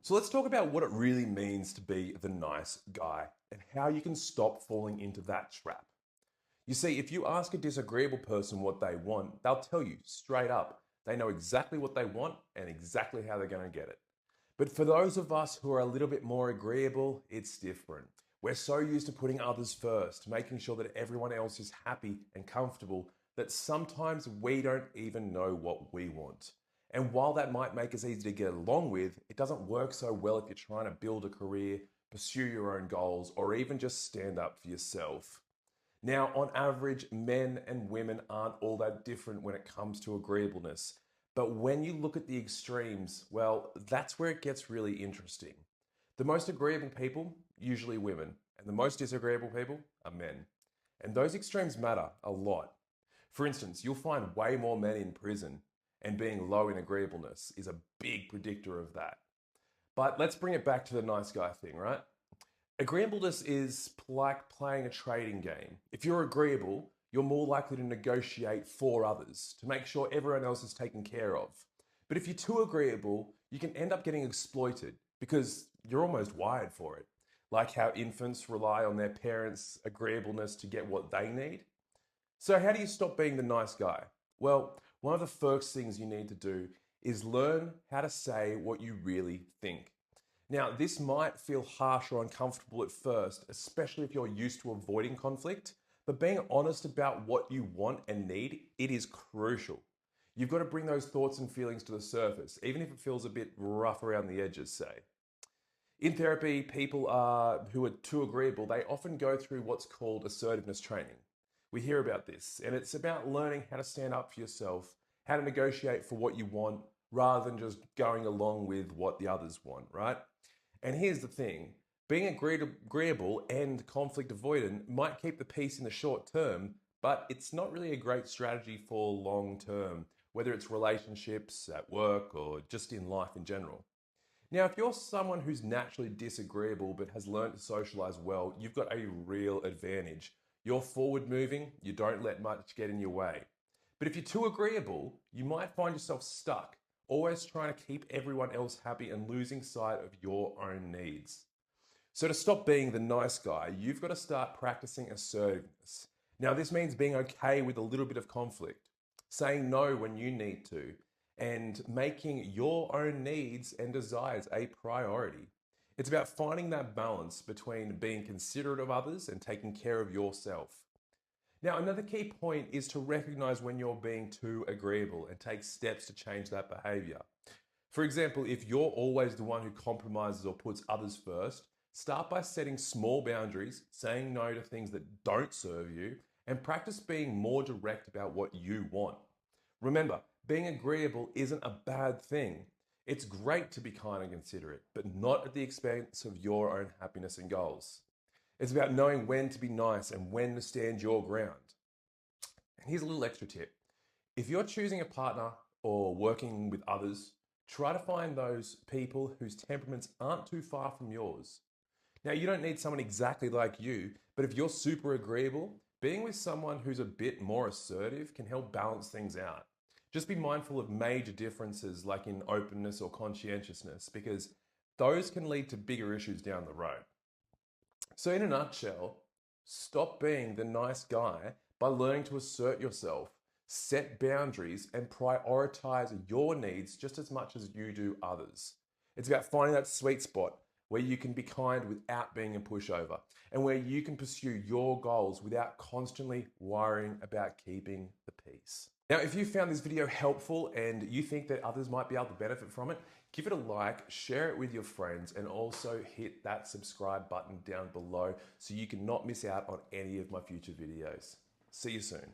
So let's talk about what it really means to be the nice guy and how you can stop falling into that trap. You see, if you ask a disagreeable person what they want, they'll tell you straight up. They know exactly what they want and exactly how they're going to get it. But for those of us who are a little bit more agreeable, it's different. We're so used to putting others first, making sure that everyone else is happy and comfortable, that sometimes we don't even know what we want. And while that might make us easy to get along with, it doesn't work so well if you're trying to build a career, pursue your own goals, or even just stand up for yourself. Now, on average, men and women aren't all that different when it comes to agreeableness. But when you look at the extremes, well, that's where it gets really interesting. The most agreeable people, usually women, and the most disagreeable people are men. And those extremes matter a lot. For instance, you'll find way more men in prison, and being low in agreeableness is a big predictor of that. But let's bring it back to the nice guy thing, right? Agreeableness is like playing a trading game. If you're agreeable, you're more likely to negotiate for others to make sure everyone else is taken care of. But if you're too agreeable, you can end up getting exploited because you're almost wired for it. Like how infants rely on their parents' agreeableness to get what they need. So, how do you stop being the nice guy? Well, one of the first things you need to do is learn how to say what you really think. Now, this might feel harsh or uncomfortable at first, especially if you're used to avoiding conflict, but being honest about what you want and need, it is crucial. You've got to bring those thoughts and feelings to the surface, even if it feels a bit rough around the edges, say. In therapy, who are too agreeable, they often go through what's called assertiveness training. We hear about this, and it's about learning how to stand up for yourself, how to negotiate for what you want, rather than just going along with what the others want, right? And here's the thing, being agreeable and conflict avoidant might keep the peace in the short term, but it's not really a great strategy for long term, whether it's relationships, at work, or just in life in general. Now, if you're someone who's naturally disagreeable but has learned to socialize well, you've got a real advantage. You're forward moving, you don't let much get in your way. But if you're too agreeable, you might find yourself stuck, always trying to keep everyone else happy and losing sight of your own needs. So, to stop being the nice guy, you've got to start practicing assertiveness. Now, this means being okay with a little bit of conflict, saying no when you need to, and making your own needs and desires a priority. It's about finding that balance between being considerate of others and taking care of yourself. Now, another key point is to recognize when you're being too agreeable and take steps to change that behavior. For example, if you're always the one who compromises or puts others first, start by setting small boundaries, saying no to things that don't serve you, and practice being more direct about what you want. Remember, being agreeable isn't a bad thing. It's great to be kind and considerate, but not at the expense of your own happiness and goals. It's about knowing when to be nice and when to stand your ground. And here's a little extra tip. If you're choosing a partner or working with others, try to find those people whose temperaments aren't too far from yours. Now, you don't need someone exactly like you, but if you're super agreeable, being with someone who's a bit more assertive can help balance things out. Just be mindful of major differences like in openness or conscientiousness, because those can lead to bigger issues down the road. So, in a nutshell, stop being the nice guy by learning to assert yourself, set boundaries, and prioritize your needs just as much as you do others. It's about finding that sweet spot where you can be kind without being a pushover and where you can pursue your goals without constantly worrying about keeping the peace. Now, if you found this video helpful and you think that others might be able to benefit from it, give it a like, share it with your friends, and also hit that subscribe button down below so you can not miss out on any of my future videos. See you soon.